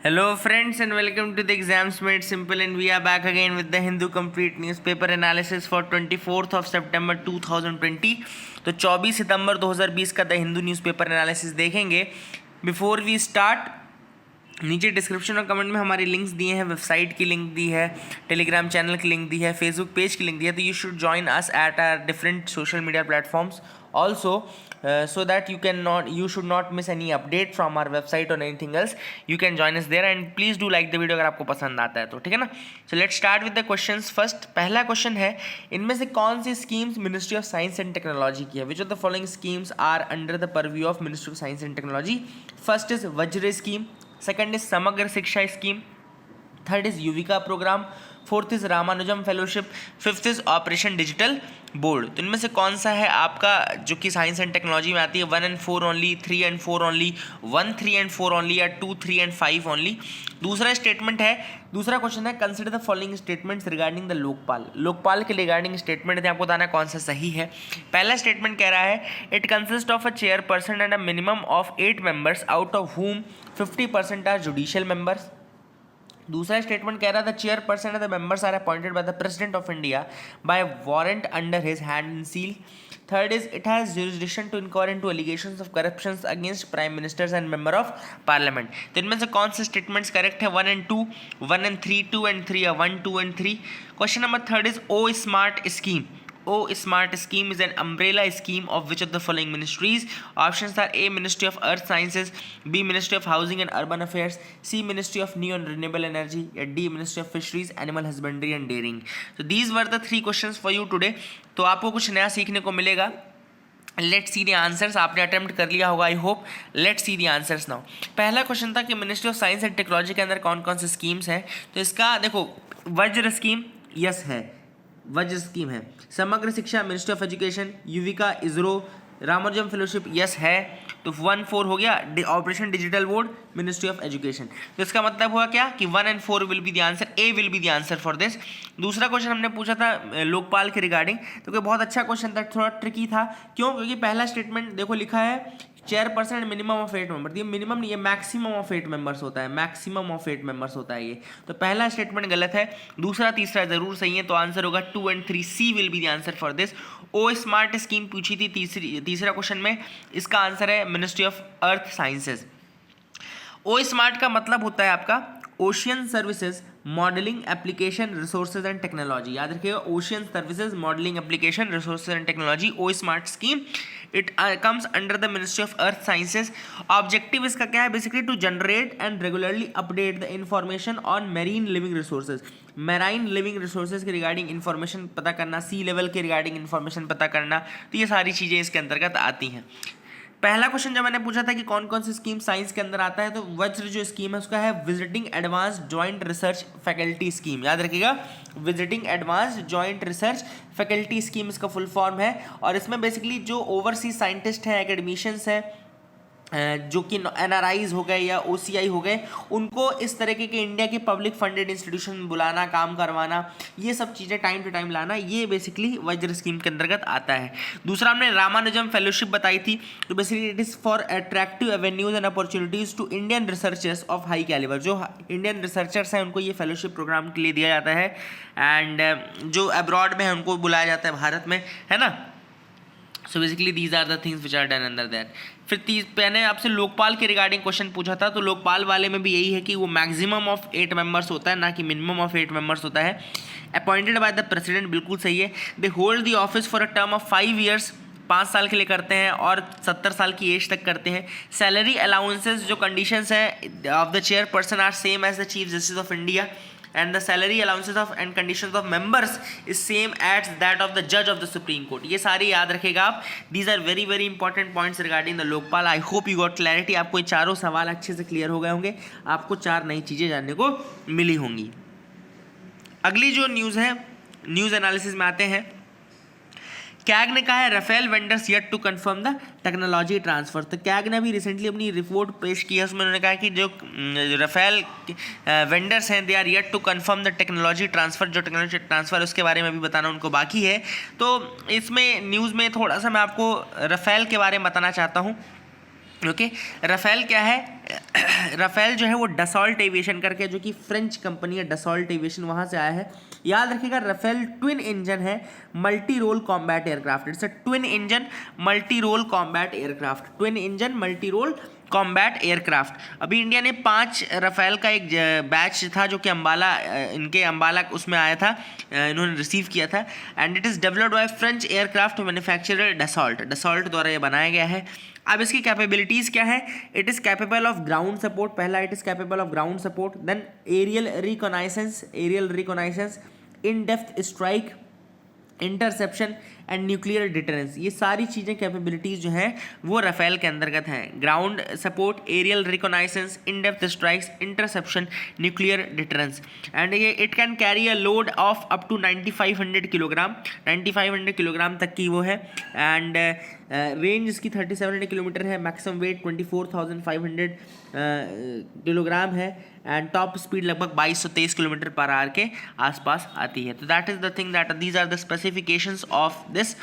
Hello friends and welcome to the Exams Made Simple, and we are back again with the Hindu Complete Newspaper Analysis for 24th of September 2020। तो 24 सितंबर 2020 का the Hindu newspaper analysis देखेंगे। Before we start, नीचे description और comment में हमारी links दिए हैं, website की लिंक दी है, टेलीग्राम चैनल की लिंक दी है, फेसबुक पेज की लिंक दी है। तो you should join us at our different social media platforms also, so that you should not miss any update from our website or anything else. You can join us there and please do like the video अगर आपको पसंद आता है तो, ठीक है ना। So let's start with the questions first। पहला क्वेश्चन है, इनमें से कौन सी schemes ministry of science and technology की है? Which of the following schemes are under the purview of ministry of science and technology? First is Vajra scheme, second is Samagra Shiksha scheme, third is Yuvika programme, fourth is Ramanujan fellowship, fifth is operation digital board. तो इनमें से कौन सा है आपका जो कि science and technology में आती है? 1 and 4 only, 3 and 4 only, 1, 3 and 4 only, या 2, 3 and 5 ओनली? दूसरा स्टेटमेंट है, दूसरा क्वेश्चन है, consider the following statements regarding the Lokpal. Lokpal के रिगार्डिंग स्टेटमेंट है, आपको बताना कौन सा सही है। पहला स्टेटमेंट कह रहा है, it consist of a chairperson and a minimum of 8 members out of whom 50% are judicial members. दूसरा स्टेटमेंट कह रहा था, chairperson and the members are appointed by the president of India by warrant under his hand and seal. Third is, it has jurisdiction to inquire into allegations of corruption against prime ministers and member of parliament. तो इनमें से कौन से statements correct है? 1 and 2, 1 and 3, 2 and 3, या 1, 2 and 3? Question number third is, O smart scheme. O Smart Scheme is an umbrella scheme of which of the following ministries? Options are A, Ministry of Earth Sciences, B, Ministry of Housing and Urban Affairs, C, Ministry of New and Renewable Energy, या D, Ministry of Fisheries, Animal Husbandry and Dairying। So these were the 3 questions for you today। तो आपको कुछ नया सीखने को मिलेगा। Let's see the answers. आपने attempt कर लिया होगा, I hope. Let's see the answers now. पहला क्वेश्चन था कि ministry of science and technology के अंदर कौन कौन से स्कीम्स हैं? तो इसका देखो, वज्र स्कीम यस है, वज्र स्कीम है। समग्र शिक्षा ministry of education, Yuvika ISRO, Ramanujan fellowship yes है। तो 1, 4 हो गया। Operation digital board ministry of education. तो इसका मतलब हुआ क्या कि 1 and 4 will be the answer, A will be the answer for this. दूसरा क्वेश्चन हमने पूछा था लोकपाल के रिगार्डिंग, तो कोई बहुत अच्छा क्वेश्चन था, थोड़ा ट्रिकी था। क्यों? क्योंकि पहला स्टेटमेंट देखो लिखा है चेयरपर्सन मिनिमम ऑफ 8 मेंबर। ये मिनिमम नहीं, ये मैक्सिमम ऑफ 8 मेंबर्स होता है, मैक्सिमम ऑफ 8 मेंबर्स होता है ये। तो पहला स्टेटमेंट गलत है, दूसरा तीसरा जरूर सही है। तो आंसर होगा 2 and 3, C will be the answer for this. O smart scheme पूछी थी तीसरा क्वेश्चन में, इसका आंसर है ministry of earth sciences. O smart का मतलब होता है आपका ocean services modelling application resources and technology. याद रखिएगा, ocean services modelling application resources and technology, O smart scheme. It comes under the ministry of earth sciences. Objective इसका क्या है? Basically to generate and regularly update the information on marine living resources. Marine living resources के regarding information पता करना, सी level के regarding information पता करना, तो ये सारी चीज़ें इसके अंतर्गत आती हैं। पहला क्वेश्चन जब मैंने पूछा था कि कौन कौन सी स्कीम साइंस के अंदर आता है, तो वज्र जो स्कीम है उसका है visiting advance joint research faculty scheme. याद रखिएगा, visiting advance joint research faculty scheme इसका फुल फॉर्म है। और इसमें बेसिकली जो ओवरसीज साइंटिस्ट हैं, एकेडमिशियंस हैं, जो कि NRIs हो गए या OCI हो गए, उनको इस तरीके के इंडिया के पब्लिक फंडेड इंस्टीट्यूशन बुलाना, काम करवाना, ये सब चीज़ें टाइम टू टाइम लाना, ये बेसिकली वज्र स्कीम के अंतर्गत आता है। दूसरा हमने रामानुजम फेलोशिप बताई थी। तो basically it is for attractive avenues and opportunities to Indian researchers of high calibre. जो इंडियन रिसर्चर्स हैं उनको ये फेलोशिप प्रोग्राम के लिए दिया जाता है, एंड जो अब्रॉड में है उनको बुलाया जाता है भारत में, है ना। So basically these are the things which are done under that. फिर मैंने आपसे लोकपाल के रिगार्डिंग क्वेश्चन पूछा था, तो लोकपाल वाले में भी यही है कि वो मैक्सिमम ऑफ 8 मेंबर्स होता है, ना कि मिनिमम ऑफ 8 मेंबर्स होता है। अपॉइंटेड बाय द प्रेसिडेंट, बिल्कुल सही है। They hold the office for a term of 5 years, 5 साल के लिए करते हैं और 70 साल की एज तक करते हैं। सैलरी अलाउंसेस जो कंडीशंस हैं of the chairperson are same as the chief justice of India, and the salary allowances of and conditions of members is same as that of the judge of the Supreme Court। ये सारी याद रखेगा आप। These are very very important points regarding the Lokpal. I hope you got clarity। आपको ये चारों सवाल अच्छे से क्लियर हो गए होंगे, आपको 4 नई चीज़ें जानने को मिली होंगी। अगली जो न्यूज़ है, न्यूज़ एनालिसिस में आते हैं। कैग ने कहा है Rafale vendors yet to confirm the technology transfer. तो कैग ने अभी रिसेंटली अपनी रिपोर्ट पेश की है, उसमें उन्होंने कहा कि जो राफेल वेंडर्स हैं they are yet to confirm the technology transfer. जो टेक्नोलॉजी ट्रांसफर उसके बारे में भी बताना उनको बाकी है। तो इसमें न्यूज़ में थोड़ा सा मैं आपको राफेल के बारे में बताना चाहता हूँ। ओके। राफेल क्या है? राफेल जो है वो डसॉल्ट एविएशन करके, जो कि फ्रेंच कंपनी है, डसॉल्ट एविएशन, वहाँ से आया है। याद रखिएगा राफेल ट्विन इंजन है, multi role combat aircraft. It's a twin engine multi role combat aircraft, twin engine multi role combat aircraft. अभी इंडिया ने 5 राफेल का एक बैच था जो कि अंबाला उसमें आया था, इन्होंने रिसीव किया था। And it is developed by French aircraft manufacturer Dassault द्वारा ये बनाया गया है। अब इसकी कैपेबिलिटीज़ क्या है? It is capable of ground support, पहला it is capable of ground support, then aerial reconnaissance, in depth strike, interception and nuclear deterrence. ये सारी चीज़ें कैपेबिलिटीज़ जो हैं वो राफेल के अंतर्गत हैं। Ground support, aerial reconnaissance, in depth strikes, interception, nuclear deterrence. And ये it can carry a load of up to 9500 kilogram, 9500 kilogram तक की वो है। एंड रेंज इसकी 3700 किलोमीटर है, मैक्सिमम वेट 24,500 किलोग्राम है। एंड टॉप स्पीड लगभग 2223 किलोमीटर पर आवर के आसपास आती है। तो that is the thing, that these are the specifications of this.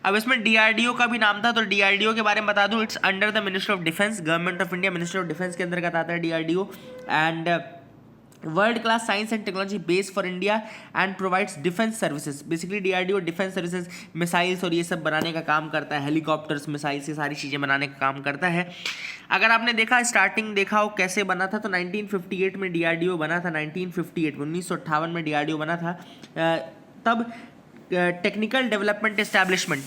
अब इसमें डीआरडीओ का भी नाम था, तो डीआरडीओ के बारे में बता दूं, it's under the ministry of defence, government of India, ministry of defence के अंतर्गत आता है DRDO. And world class science and technology base for India and provides defence services. Basically DRDO defence services, missiles और ये सब बनाने का काम करता है, हेलीकॉप्टर्स, मिसाइल्स, ये सारी चीज़ें बनाने का काम करता है। अगर आपने देखा स्टार्टिंग देखा हो कैसे बना था, तो 1958 में डीआरडीओ बना था, 1958 में 1958 में डीआरडीओ बना था। तब technical development establishment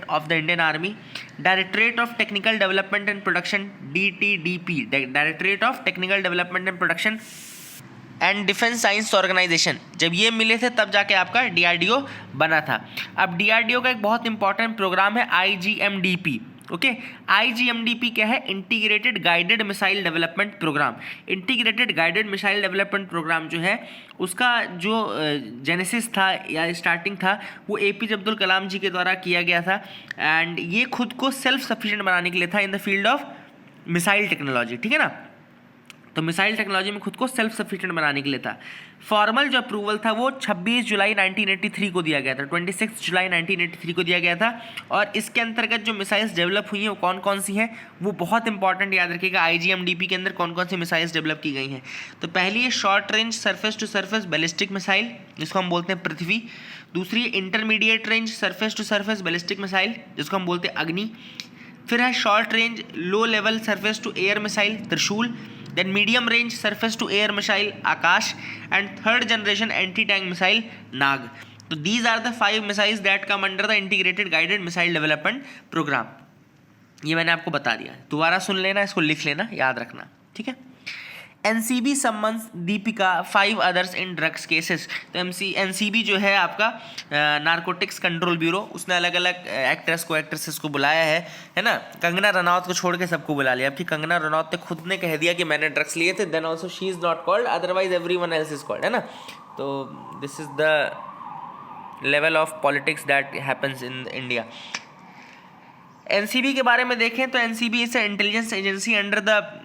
of the Indian army, directorate of technical development and production, DTDP, directorate of technical development and production and defence science organisation, जब ये मिले थे तब जाके आपका डीआरडीओ बना था। अब डीआरडीओ का एक बहुत इंपॉर्टेंट प्रोग्राम है IGMDP। ओके, IGMDP क्या है? Integrated guided missile development programme. Integrated guided missile development programme जो है उसका जो जेनेसिस था या स्टार्टिंग था वो APJ अब्दुल कलाम जी के द्वारा किया गया था। एंड ये खुद को सेल्फ सफिशिएंट बनाने के लिए था in the field of missile technology, ठीक है ना। तो मिसाइल टेक्नोलॉजी में खुद को सेल्फ सफिशिएंट बनाने के लिए था। फॉर्मल जो अप्रूवल था वो 26 जुलाई 1983 को दिया गया था, 26 जुलाई 1983 को दिया गया था। और इसके अंतर्गत जो मिसाइल्स डेवलप हुई हैं वो कौन कौन सी हैं, वो बहुत इंपॉर्टेंट याद रखिएगा। IGMDP के अंदर कौन कौन सी मिसाइल्स डेवलप की गई हैं। तो पहली है short range surface to surface ballistic missile, जिसको हम बोलते हैं पृथ्वी। दूसरी है intermediate range surface to surface ballistic missile, जिसको हम बोलते हैं अग्नि। फिर है short range low level surface to air missile, Trishul. then medium range surface to air missile Akash, and third generation anti-tank missile Nag. So these are the 5 missiles that come under the integrated guided missile development program. ये मैंने आपको बता दिया, दोबारा सुन लेना, इसको लिख लेना, याद रखना, ठीक है। NCB summons Deepika 5 others in drugs cases. तो NCB जो है आपका नारकोटिक्स कंट्रोल ब्यूरो, उसने अलग अलग एक्ट्रेसेस को बुलाया है ना। कंगना रनौत को छोड़ के सबको बुला लिया। अब कि कंगना रनौत ने खुद ने कह दिया कि मैंने ड्रग्स लिए थे, then also she is not called, otherwise everyone else is called, है ना। तो this is the level of politics that happens in India. NCB के बारे में देखें तो NCB is intelligence agency under the,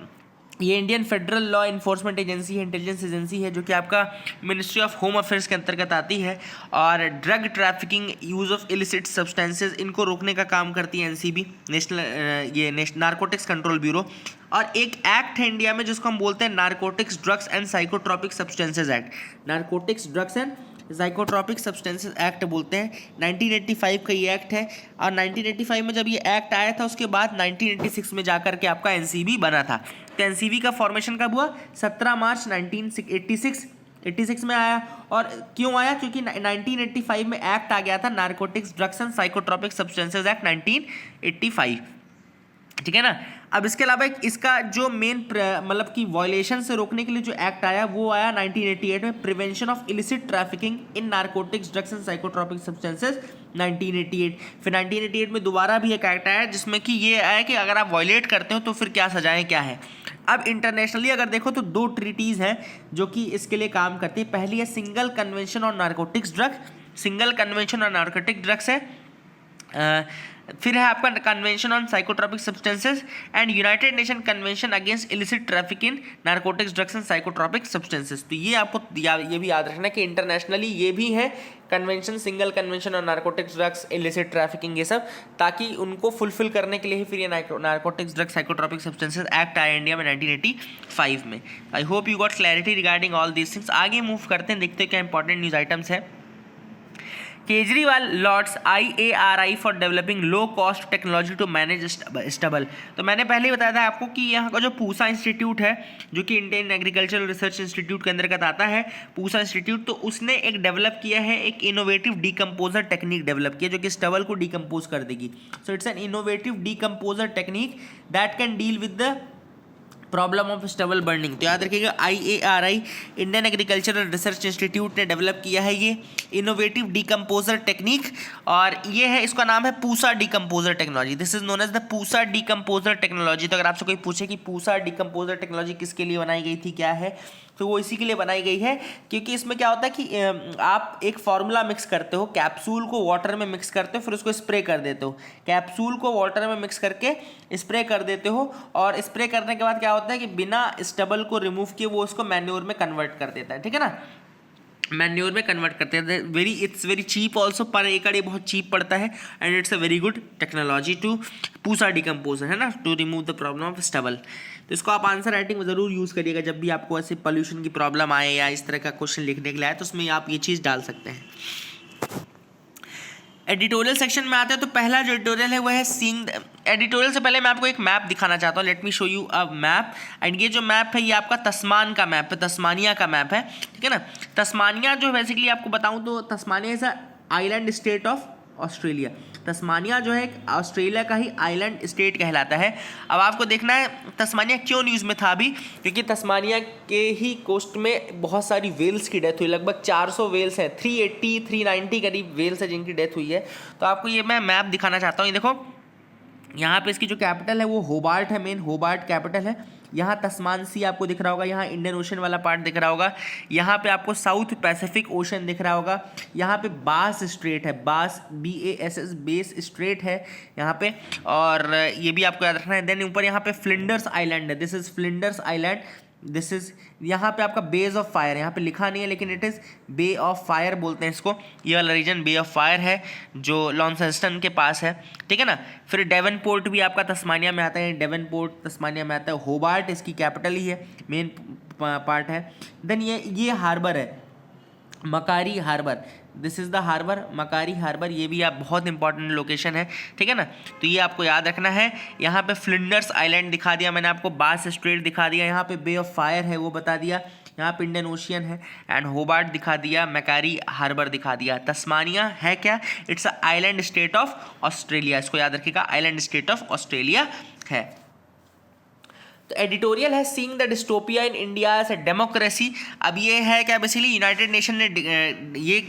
ये Indian federal law enforcement agency है, इंटेलिजेंस एजेंसी है, जो कि आपका मिनिस्ट्री ऑफ होम अफेयर्स के अंतर्गत आती है। और drug trafficking, use of illicit substances, इनको रोकने का काम करती है NCB, national narcotics control bureau. और एक एक्ट है इंडिया में जिसको हम बोलते हैं narcotics drugs and psychotropic substances act, narcotics drugs and psychotropic substances act बोलते हैं। 1985 का ये एक्ट है। और 1985 में जब ये एक्ट आया था उसके बाद 1986 में जाकर के आपका NCB बना था। तो NCB का फॉर्मेशन कब हुआ? 17 मार्च 1986 में आया। और क्यों आया? क्योंकि 1985 में एक्ट आ गया था, narcotics drugs and psychotropic substances act 1985, ठीक है ना। अब इसके अलावा इसका जो मेन मतलब कि वायलेशन से रोकने के लिए जो एक्ट आया वो आया 1988 में, prevention of illicit trafficking in narcotics drugs and psychotropic substances 1988। फिर 1988 में दोबारा भी एक एक्ट आया जिसमें कि ये आया कि अगर आप वायलेट करते हो तो फिर क्या सजाएं क्या है। अब इंटरनेशनली अगर देखो तो 2 ट्रीटीज़ हैं जो कि इसके लिए काम करती है। पहली है single convention on narcotics drugs, single convention on narcotic drugs है फिर है आपका convention on psychotropic substances and United nation convention against illicit traffic in narcotics drugs and psychotropic substances. तो ये आपको ये भी याद रखना कि इंटरनेशनली ये भी है convention, single convention on narcotics drugs illicit trafficking, ये सब, ताकि उनको फुलफिल करने के लिए ही फिर ये narcotics drugs psychotropic substances act आया इंडिया में 1985 में। I hope you got clarity regarding all these things. आगे मूव करते हैं, देखते हैं क्या इंपॉर्टेंट न्यूज़ आइटम्स है। Kejriwal lauds IARI for developing low cost technology to manage stubble. तो मैंने पहले ही बताया था आपको कि यहाँ का जो पूसा इंस्टीट्यूट है, जो कि इंडियन एग्रीकल्चरल रिसर्च इंस्टीट्यूट के अंतर्गत आता है, पूसा इंस्टीट्यूट, तो उसने एक डेवलप किया है, एक इनोवेटिव डीकम्पोजर टेक्निक डेवलप किया जो कि स्टबल को डीकम्पोज कर देगी। So it's an innovative decomposer technique that can deal with the problem of stubble burning. तो याद रखिएगा IARI Indian agricultural research institute ने डेवलप किया है ये इनोवेटिव डीकम्पोजर टेक्निक, और ये है, इसका नाम है Pusa decomposer technology. This is known as the Pusa decomposer technology. तो अगर आपसे कोई पूछे कि पूसा डीकम्पोजर टेक्नोलॉजी किसके लिए बनाई गई थी, क्या है, तो वो इसी के लिए बनाई गई है क्योंकि इसमें क्या होता है कि आप एक फार्मूला मिक्स करते हो, कैप्सूल को वाटर में मिक्स करते हो, फिर उसको स्प्रे कर देते हो, कैप्सूल को वाटर में मिक्स करके स्प्रे कर देते हो, और स्प्रे करने के बाद क्या होता है कि बिना स्टबल को रिमूव किए वो उसको मैन्योर में कन्वर्ट कर देता है, ठीक है ना, मैन्योर में कन्वर्ट करते हैं। इट्स वेरी चीप ऑल्सो, पर एकड़ ये बहुत चीप पड़ता है, and it's a very good technology to Pusa decomposer, है ना, to remove the problem of stubble. तो इसको आप आंसर राइटिंग में ज़रूर यूज़ करिएगा जब भी आपको ऐसे पोल्यूशन की प्रॉब्लम आए या इस तरह का क्वेश्चन लिखने के लिए आए, तो उसमें आप ये चीज़ डाल सकते हैं। एडिटोरियल सेक्शन में आते हैं, तो पहला जो एडिटोरियल है वो है सीइंग। एडिटोरियल से पहले मैं आपको एक मैप दिखाना चाहता हूँ। Let me show you a map, and ये जो मैप है ये आपका तस्मान का मैप है, तस्मानिया का मैप है, ठीक है ना। तस्मानिया जो बेसिकली आपको बताऊँ तो Tasmania is a island state of Australia. Tasmania जो है ऑस्ट्रेलिया का ही आइलैंड स्टेट कहलाता है। अब आपको देखना है तस्मानिया क्यों न्यूज़ में था अभी, क्योंकि तस्मानिया के ही कोस्ट में बहुत सारी वेल्स की डेथ हुई, लगभग 400 वेल्स हैं, 390 करीब वेल्स है जिनकी डेथ हुई है। तो आपको ये मैं मैप दिखाना चाहता हूँ। ये देखो, यहाँ पे इसकी जो कैपिटल है वो होबार्ट है, मेन होबार्ट कैपिटल है। यहाँ तस्मान सी आपको दिख रहा होगा, यहाँ इंडियन ओशन वाला पार्ट दिख रहा होगा, यहाँ पे आपको साउथ पैसिफिक ओशन दिख रहा होगा, यहाँ पे बास स्ट्रेट है, बास BASS बेस स्ट्रेट है यहाँ पे, और ये भी आपको याद रखना है। देन ऊपर यहाँ पे फ्लिंडर्स आइलैंड है, this is Flinders island, this is यहाँ पे आपका बेज ऑफ फायर, यहाँ पे लिखा नहीं है लेकिन it is bay of fire बोलते हैं इसको। ये वाला रीजन बे ऑफ फायर है जो लॉन्सेस्टन के पास है, ठीक है ना। फिर डेवनपोर्ट भी आपका तस्मानिया में आता है, डेवनपोर्ट तस्मानिया में आता है। होबार्ट इसकी कैपिटल ही है, मेन पार्ट है। देन ये हार्बर है, Makari harbour, this is the harbour, Makari harbour, ये भी आप बहुत इंपॉर्टेंट लोकेशन है, ठीक है ना। तो ये आपको याद रखना है। यहाँ पे फ्लिंडर्स आइलैंड दिखा दिया मैंने आपको, बास स्ट्रेट दिखा दिया, यहाँ पे बे ऑफ फायर है वो बता दिया, यहाँ पे इंडियन ओशियन है, एंड होबार्ट दिखा दिया, मैकारी हार्बर दिखा दिया। तस्मानिया है क्या, it's a island state of Australia, इसको याद रखिएगा, आइलैंड स्टेट ऑफ ऑस्ट्रेलिया है। तो एडिटोरियल है seeing the dystopia in India as a democracy. अब ये है क्या, बेसिकली यूनाइटेड नेशन ने ये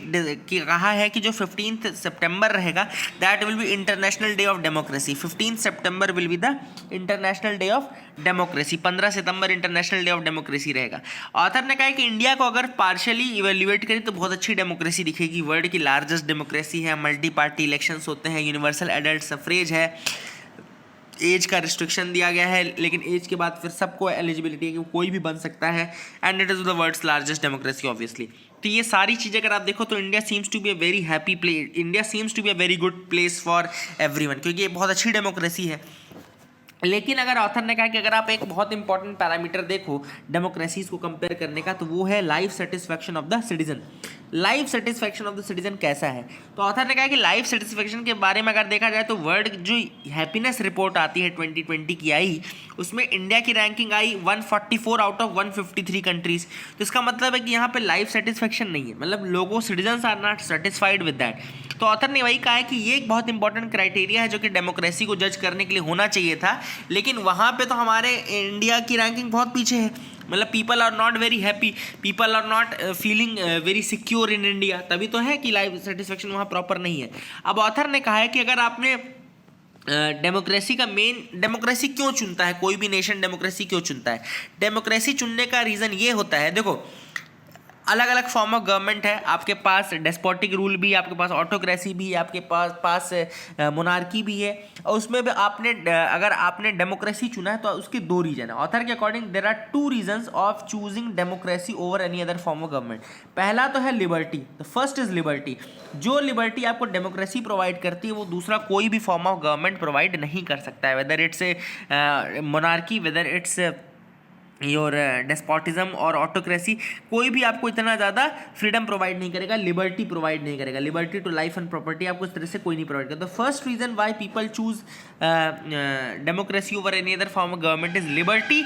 कहा है कि जो 15 सितंबर रहेगा that will be international day of democracy. 15 September will be the international day of democracy, 15 September international day of democracy रहेगा। ऑथर ने कहा है कि इंडिया को अगर पार्शियली इवेल्युएट करें तो बहुत अच्छी डेमोक्रेसी दिखेगी, वर्ल्ड की लार्जेस्ट डेमोक्रेसी है, मल्टी पार्टी इलेक्शंस होते हैं, यूनिवर्सल एडल्ट सफरेज है, एज का रिस्ट्रिक्शन दिया गया है, लेकिन एज के बाद फिर सबको एलिजिबिलिटी है कि कोई भी बन सकता है, and it is the world's largest democracy obviously. तो ये सारी चीज़ें अगर आप देखो तो India seems to be a very happy place, India seems to be a very good place for everyone, क्योंकि ये बहुत अच्छी डेमोक्रेसी है। लेकिन अगर ऑथर ने कहा कि अगर आप एक बहुत इंपॉर्टेंट पैरामीटर देखो डेमोक्रेसीज को कंपेयर करने का, तो वो है life satisfaction of the citizen. Life satisfaction of the citizen कैसा है, तो ऑथर ने कहा कि लाइफ सेटिस्फैक्शन के बारे में अगर देखा जाए तो वर्ल्ड जो हैप्पीनेस रिपोर्ट आती है 2020 की आई, उसमें इंडिया की ranking I 144 out of 153 countries. तो इसका मतलब है कि यहाँ पे लाइफ सेटिस्फैक्शन नहीं है, मतलब लोगों citizens are not satisfied with that. तो ऑथर ने वही कहा है कि ये एक बहुत इंपॉर्टेंट क्राइटेरिया है जो कि डेमोक्रेसी को जज करने के लिए होना चाहिए था, लेकिन वहाँ पे तो हमारे इंडिया की रैंकिंग बहुत पीछे है, मतलब people are not very happy, people are not feeling very secure in India, तभी तो है कि लाइफ सेटिस्फैक्शन वहाँ प्रॉपर नहीं है। अब ऑथर ने कहा है कि अगर आपने डेमोक्रेसी का मेन, डेमोक्रेसी क्यों चुनता है कोई भी नेशन, डेमोक्रेसी क्यों चुनता है, डेमोक्रेसी चुनने का रीज़न ये होता है, देखो अलग अलग फॉर्म ऑफ गवर्नमेंट है, आपके पास डेस्पोटिक रूल भी है, आपके पास ऑटोक्रेसी भी है, आपके पास मोनार्की भी है, और उसमें भी अगर आपने डेमोक्रेसी चुना है तो उसके दो रीजन है। ऑथर के according there are two reasons of choosing democracy over any other form of government. पहला तो है liberty, the first is liberty. जो लिबर्टी आपको डेमोक्रेसी प्रोवाइड करती है वो दूसरा कोई भी फॉर्म ऑफ गवर्नमेंट प्रोवाइड नहीं कर सकता है, whether it's monarchy, whether it's your despotism और ऑटोक्रेसी। कोई भी आपको इतना ज़्यादा फ्रीडम प्रोवाइड नहीं करेगा, लिबर्टी प्रोवाइड नहीं करेगा। Liberty to life and property आपको इस तरह से कोई नहीं प्रोवाइड करेगा। The first reason why people choose democracy over any other form of government is liberty.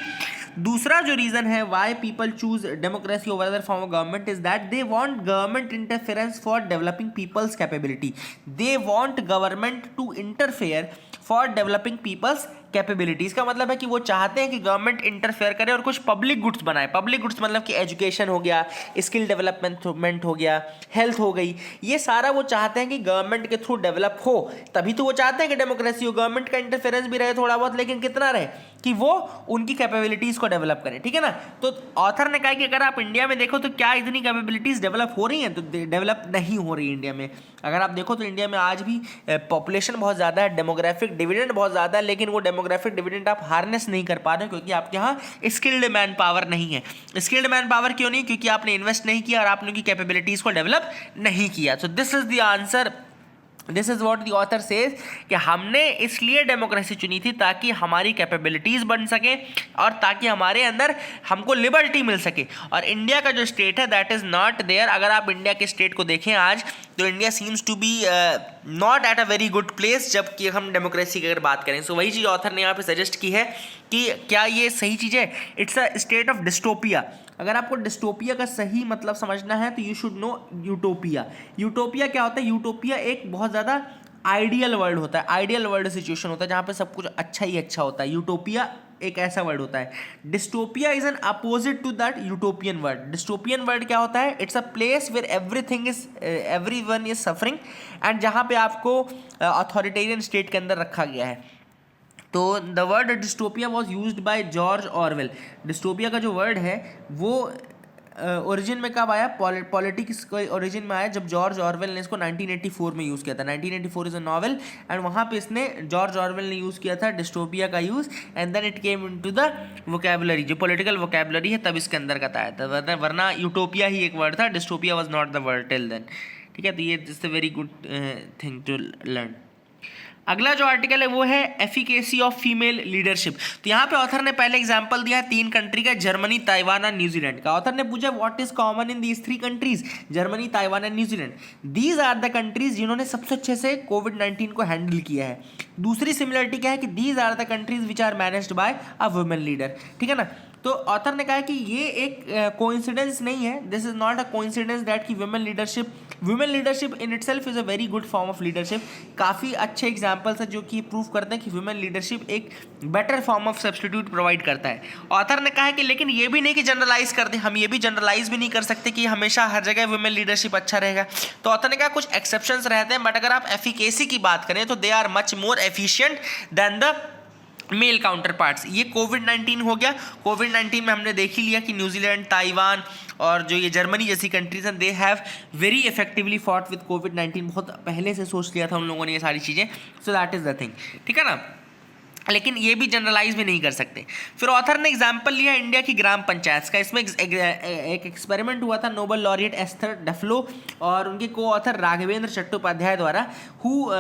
दूसरा जो रीजन है why people choose democracy over other form of government is that they want government interference for developing people's capability. They want government to interfere for developing people's capability. इसका मतलब है कि वो चाहते हैं कि गवर्नमेंट इंटरफेयर करे और कुछ पब्लिक गुड्स बनाए। पब्लिक गुड्स मतलब कि एजुकेशन हो गया, स्किल डेवलपमेंट हो गया, हेल्थ हो गई, ये सारा वो चाहते हैं कि गवर्नमेंट के थ्रू डेवलप हो। तभी तो वो चाहते हैं कि डेमोक्रेसी हो, गवर्नमेंट का इंटरफेरेंस भी रहे थोड़ा बहुत, लेकिन कितना रहे कि वो उनकी कैपेबिलिटीज को डेवलप करें, ठीक है ना। तो ऑथर ने कहा कि अगर आप इंडिया में देखो तो क्या इतनी कैपेबिलिटीज डेवलप हो रही हैं, तो डेवलप नहीं हो रही इंडिया में। अगर आप देखो तो इंडिया में आज भी पॉपुलेशन बहुत ज़्यादा है, डेमोग्राफिक डिविडेंड बहुत ज़्यादा है, लेकिन वो डेमोग्राफिक डिविडेंड आप हार्नेस नहीं कर पा रहे हो क्योंकि आपके यहाँ स्किल्ड मैन पावर नहीं है। स्किल्ड मैन पावर क्यों नहीं? क्योंकि आपने इन्वेस्ट नहीं किया और आपने उनकी कैपेबिलिटीज को डेवलप नहीं किया। So this is the answer, this is what the author says कि हमने इसलिए डेमोक्रेसी चुनी थी ताकि हमारी कैपेबिलिटीज बन सके और ताकि हमारे अंदर हमको लिबर्टी मिल सके। और इंडिया का जो स्टेट है दैट इज नॉट देयर। अगर आप इंडिया के स्टेट को देखें आज तो India seems to be not at a very good place जबकि हम डेमोक्रेसी की अगर बात करें। सो वही चीज़ ऑथर ने यहाँ पे सजेस्ट की है कि क्या ये सही चीज़ है? It's a state of dystopia. अगर आपको डिस्टोपिया का सही मतलब समझना है तो you should know utopia. Utopia क्या होता है? यूटोपिया एक बहुत ज़्यादा आइडियल वर्ल्ड होता है, आइडियल वर्ल्ड सिचुएशन होता है जहाँ पे सब कुछ अच्छा ही अच्छा होता है। यूटोपिया एक ऐसा वर्ड होता है। Dystopia is an opposite to that utopian word. Dystopian word क्या होता है? It's a place where everything is everyone is suffering and जहाँ पे आपको अथॉरिटेरियन स्टेट के अंदर रखा गया है। तो the word dystopia was used by George Orwell. Dystopia का जो वर्ड है वो ओरिजिन में कब आया? पॉलिटिक्स के ओरिजिन में आया जब जॉर्ज ऑरवेल ने इसको 1984 में यूज़ किया था। 1984 इज अ नॉवल एंड वहाँ पे इसने जॉर्ज ऑरवेल ने यूज़ किया था डिस्टोपिया का use and then it came into the vocabulary, जो पॉलिटिकल वोकैबुलरी है तब इसके अंदर का आया था, वरना यूटोपिया ही एक वर्ड था, dystopia was not the word till then. ठीक है, तो ये is a very good thing to learn. अगला जो आर्टिकल है वो है एफिकेसी ऑफ फीमेल लीडरशिप। तो यहाँ पे ऑथर ने पहले एग्जांपल दिया है 3 कंट्री का, जर्मनी, ताइवान और न्यूजीलैंड का। ऑथर ने पूछा what is common in these 3 countries, Germany, Taiwan and New Zealand. These are the countries जिन्होंने सबसे अच्छे से कोविड-19 को हैंडल किया है। दूसरी सिमिलरिटी क्या है कि these are the countries which are managed by a women leader. ठीक है ना। तो ऑथर ने कहा कि ये एक कोइंसिडेंस नहीं है, this is not a coincidence that कि women leadership in itself is a very good form of leadership. काफ़ी अच्छे एग्जांपल्स हैं जो कि प्रूव करते हैं कि वुमेन लीडरशिप एक better form of substitute provide करता है। ऑथर ने कहा कि लेकिन ये भी नहीं कि जनरलाइज कर दें, हम ये भी जनरलाइज भी नहीं कर सकते कि हमेशा हर जगह वुमेन लीडरशिप अच्छा रहेगा। तो ऑथर ने कहा कुछ एक्सेप्शंस रहते हैं, बट अगर आप एफिकेसी की बात करें तो they are much more efficient than the male counterparts. ये कोविड-19 हो गया। कोविड-19 में हमने देख ही लिया कि न्यूजीलैंड, ताइवान और जो ये जर्मनी जैसी कंट्रीज हैं they have very effectively fought with कोविड-19। बहुत पहले से सोच लिया था उन लोगों ने ये सारी चीज़ें। So that is the thing, ठीक है ना। लेकिन ये भी जनरलाइज भी नहीं कर सकते। फिर ऑथर ने एग्जाम्पल लिया इंडिया की ग्राम पंचायत का। इसमें एक एक्सपेरिमेंट हुआ था नोबेल लॉरिएट एस्थर डफलो और उनके को ऑथर राघवेंद्र चट्टोपाध्याय द्वारा, who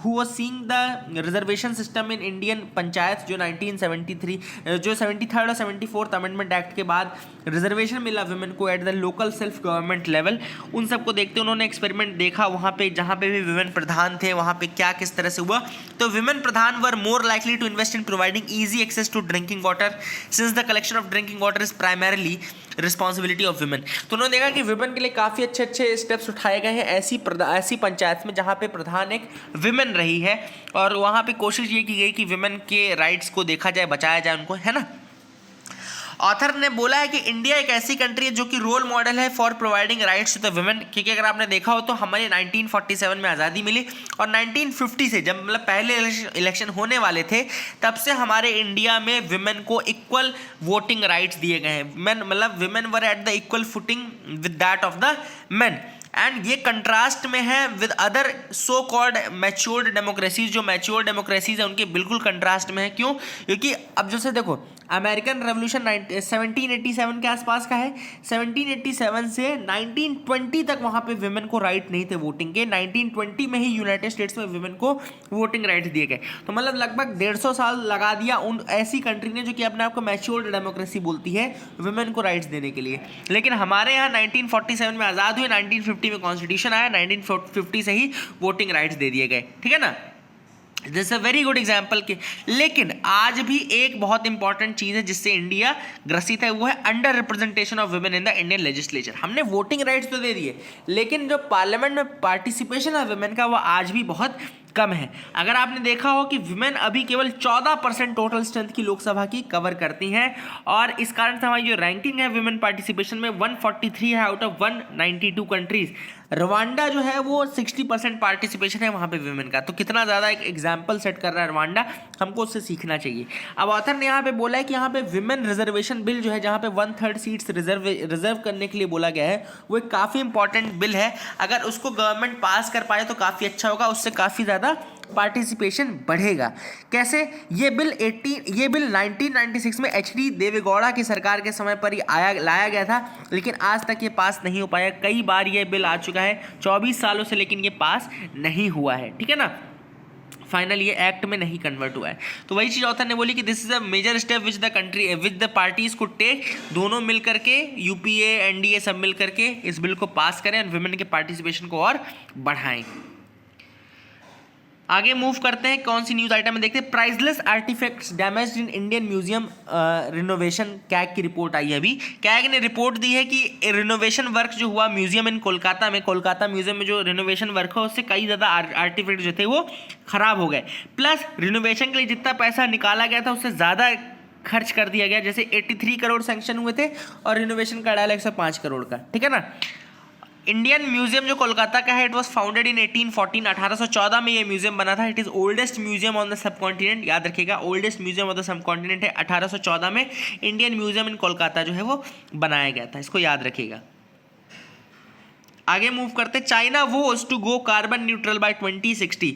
was seeing the reservation system in Indian panchayat, जो 1973 जो 73rd और 74th अमेंडमेंट एक्ट के बाद रिजर्वेशन मिला वुमेन को at the local self government level. उन सबको देखते उन्होंने एक्सपेरिमेंट देखा वहाँ पे जहाँ पे भी वुमेन प्रधान थे वहाँ पे क्या किस तरह से हुआ। तो women Pradhan were more likely to invest in providing easy access to drinking water since the collection of drinking water is primarily responsibility of women। तो उन्होंने देखा कि वुमेन के लिए काफ़ी अच्छे स्टेप्स उठाए गए हैं ऐसी पंचायत में जहाँ पे प्रधान एक वुमेन रही है और वहाँ पे कोशिश ये की गई कि वुमेन के राइट्स को देखा जाए, बचाया जाए उनको, है ना। ऑथर ने बोला है कि इंडिया एक ऐसी कंट्री है जो कि रोल मॉडल है for providing rights to the women, क्योंकि अगर आपने देखा हो तो हमारे 1947 में आज़ादी मिली और 1950 से जब मतलब पहले इलेक्शन होने वाले थे तब से हमारे इंडिया में वुमेन को इक्वल वोटिंग राइट्स दिए गए हैं। मेन मतलब women were at the equal footing with that of the main, and ये कंट्रास्ट में है with other so called matured democracies. जो मैच्योर्ड डेमोक्रेसीज है उनके बिल्कुल कंट्रास्ट में है। क्यों? क्योंकि अब जैसे देखो अमेरिकन रेवोल्यूशन 1787 के आसपास का है। 1787 से 1920 तक वहाँ पे वुमेन को राइट नहीं थे वोटिंग के। 1920 में ही यूनाइटेड स्टेट्स में वुमेन को वोटिंग राइट दिए गए। तो मतलब लगभग 150 साल लगा दिया उन ऐसी कंट्री ने जो कि अपने आप को मैच्योर्ड डेमोक्रेसी बोलती है वुमेन को राइट्स देने के लिए। लेकिन हमारे यहाँ 1947 में आज़ाद हुए, 1950 में कॉन्स्टिट्यूशन आया, 1950 से ही वोटिंग राइट्स दे दिए गए। ठीक है ना, this a very good example के। लेकिन आज भी एक बहुत इंपॉर्टेंट चीज़ है जिससे इंडिया ग्रसित है, वो है under representation of women in the Indian legislature. हमने वोटिंग राइट्स तो दे दिए लेकिन जो पार्लियामेंट में पार्टिसिपेशन है वुमेन का वो आज भी बहुत कम है। अगर आपने देखा हो कि वुमेन अभी केवल 14% टोटल स्ट्रेंथ की लोकसभा की कवर करती हैं, और इस कारण से हमारी जो रैंकिंग है वुमेन पार्टिसिपेशन में 143 है आउट ऑफ 192 कंट्रीज। रवांडा जो है वो 60% पार्टिसिपेशन है वहाँ पे वुमेन का। तो कितना ज़्यादा एक एग्जाम्पल सेट कर रहा है रवांडा, हमको उससे सीखना चाहिए। अब ऑथर ने यहाँ पे बोला है कि यहाँ पे वुमेन रिजर्वेशन बिल जो है जहाँ पे 1/3 सीट्स रिजर्व करने के लिए बोला गया है, वो एक काफ़ी इंपॉर्टेंट बिल है। अगर उसको गवर्नमेंट पास कर पाए तो काफ़ी अच्छा होगा, उससे काफ़ी ज़्यादा पार्टिसिपेशन बढ़ेगा। कैसे? ये बिल 1996 में एच.डी. देवेगौड़ा की सरकार के समय पर ही लाया गया था, लेकिन आज तक ये पास नहीं हो पाया। कई बार ये बिल आ चुका है 24 सालों से, लेकिन ये पास नहीं हुआ है। ठीक है ना, फाइनल ये एक्ट में नहीं कन्वर्ट हुआ है। तो वही चीज़ ऑथर ने बोली कि this is a major step which the parties could take. दोनों मिल करके, यूपीए एनडीए सब मिल करके इस बिल को पास करें और वुमेन के पार्टिसिपेशन को और बढ़ाएं। आगे मूव करते हैं, कौन सी न्यूज़ आइटम में देखते हैं। Priceless artefacts damaged in Indian museum renovation, CAG की रिपोर्ट आई है अभी। कैग ने रिपोर्ट दी है कि रिनोवेशन वर्क जो हुआ म्यूजियम इन कोलकाता में, कोलकाता म्यूजियम में जो रिनोवेशन वर्क है उससे कई ज़्यादा आर्टिफैक्ट जो थे वो ख़राब हो गए, प्लस रिनोवेशन के लिए जितना पैसा निकाला गया था उससे ज़्यादा खर्च कर दिया गया। जैसे 83 करोड़ सैंक्शन हुए थे और रिनोवेशन का डाला 105 करोड़ का। ठीक है ना। इंडियन म्यूजियम जो कोलकाता का है, इट वॉज फाउंडेड इन 1814, 1814 में ये म्यूजियम बना था। It is oldest museum on the sub continent, याद रखिएगा, oldest museum on the sub continent है। 1814 में इंडियन म्यूजियम इन कोलकाता जो है वो बनाया गया था, इसको याद रखिएगा। आगे मूव करते, China vows to go carbon neutral by 2060।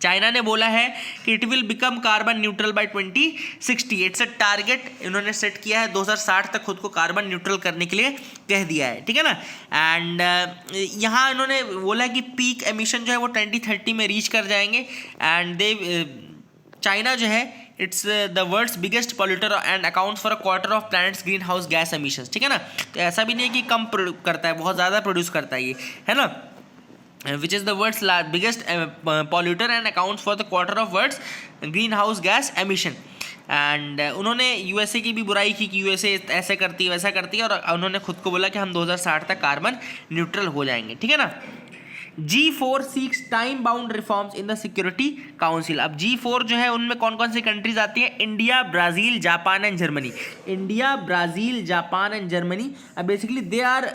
China ने बोला है कि it will become carbon neutral by 2060। It's a target इन्होंने सेट किया है, 2060 तक खुद को कार्बन न्यूट्रल करने के लिए कह दिया है। ठीक है ना। एंड यहाँ इन्होंने बोला कि पीक एमिशन जो है वो 2030 में रीच कर जाएंगे। एंड चाइना जो है it's the world's biggest polluter and accounts for a quarter of planet's greenhouse gas emissions. ठीक है ना। तो ऐसा भी नहीं है कि कम करता है, बहुत ज़्यादा प्रोड्यूस करता है ये, है ना। which is the world's biggest polluter and accounts for the quarter of world's greenhouse gas emission। And उन्होंने यूएसए की भी बुराई की कि यूएसए ऐसे करती है वैसा करती है, और उन्होंने खुद को बोला कि हम 2060 तक कार्बन न्यूट्रल हो जाएंगे। ठीक है ना। G4 seeks time bound reforms in the security council. अब G4 जो है उनमें कौन कौन सी कंट्रीज आती हैं? India, Brazil, Japan and Germany. India, Brazil, Japan and Germany. अब basically they are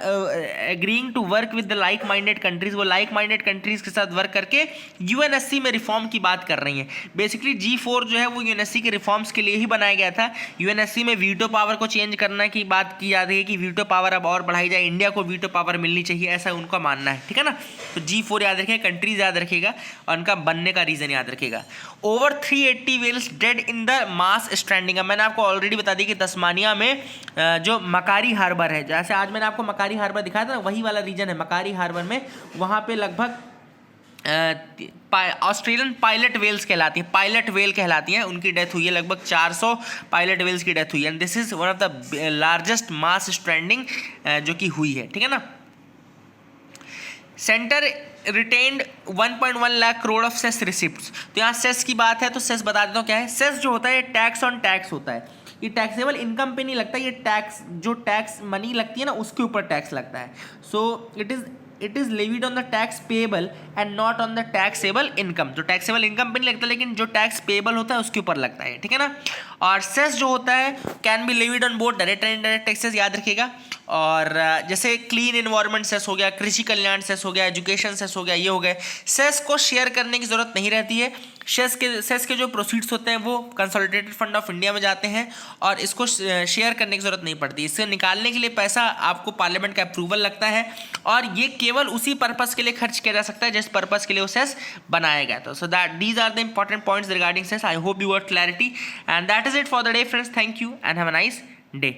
agreeing to work with the like minded countries. वो लाइक माइंडेड कंट्रीज के साथ वर्क करके यूएनएससी में रिफॉर्म की बात कर रही हैं। बेसिकली G4 जो है वो यूएनएससी के रिफॉर्म्स के लिए ही बनाया गया था। यूएनएससी में वीटो पावर को चेंज करने की बात की जा रही है कि वीटो पावर अब और बढ़ाई जाए, इंडिया को वीटो पावर मिलनी चाहिए, ऐसा उनका मानना है। ठीक है ना। तो G4 याद रखिएगा, कंट्रीज याद रखिएगा और उनका बनने का रीजन याद रखिएगा। Over 380 whales dead in the mass stranding. अब मैंने आपको ऑलरेडी बता दी कि तस्मानिया में जो मकारी हार्बर है, जैसे आज मैंने आपको मकारी हार्बर दिखाया था ना, वही वाला रीजन है मकारी हार्बर में। वहाँ पे लगभग ऑस्ट्रेलियन पायलट वेल्स कहलाती हैं, पायलट वेल कहलाती हैं, उनकी डेथ हुई है। लगभग 400 पायलट वेल्स की डेथ हुई है। And this is one of the largest mass stranding जो कि हुई है। ठीक है ना। Centre retained 1.1 lakh crore of cess receipts. तो यहाँ सेस की बात है तो सेस बता देता हूँ क्या है। सेस जो होता है टैक्स ऑन टैक्स होता है। ये टैक्सेबल इनकम पे नहीं लगता, ये टैक्स जो टैक्स मनी लगती है ना उसके ऊपर टैक्स लगता है। So it is it is levied on the tax payable and not on the taxable income. तो टैक्सेबल इनकम पे नहीं लगता, लेकिन जो टैक्स पेएबल होता है उसके ऊपर लगता है, ठीक है ना। और सेस जो होता है can be levied on both direct and indirect taxes, याद रखिएगा। और जैसे क्लीन एनवायरनमेंट सेस हो गया, कृषि कल्याण सेस हो गया, एजुकेशन सेस हो गया, ये हो गए। सेस को शेयर करने की जरूरत नहीं रहती है। सेस के जो प्रोसीड्स होते हैं वो कंसोलिडेटेड फंड ऑफ इंडिया में जाते हैं और इसको शेयर करने की जरूरत नहीं पड़ती। इससे निकालने के लिए पैसा आपको पार्लियामेंट का अप्रूवल लगता है और ये केवल उसी पर्पस के लिए खर्च किया जा सकता है जिस पर्पस के लिए वो सेस बनाया गया था। So that these are the important points regarding cess. I hope you got clarity and that is it for the day friends. Thank you and have a nice day.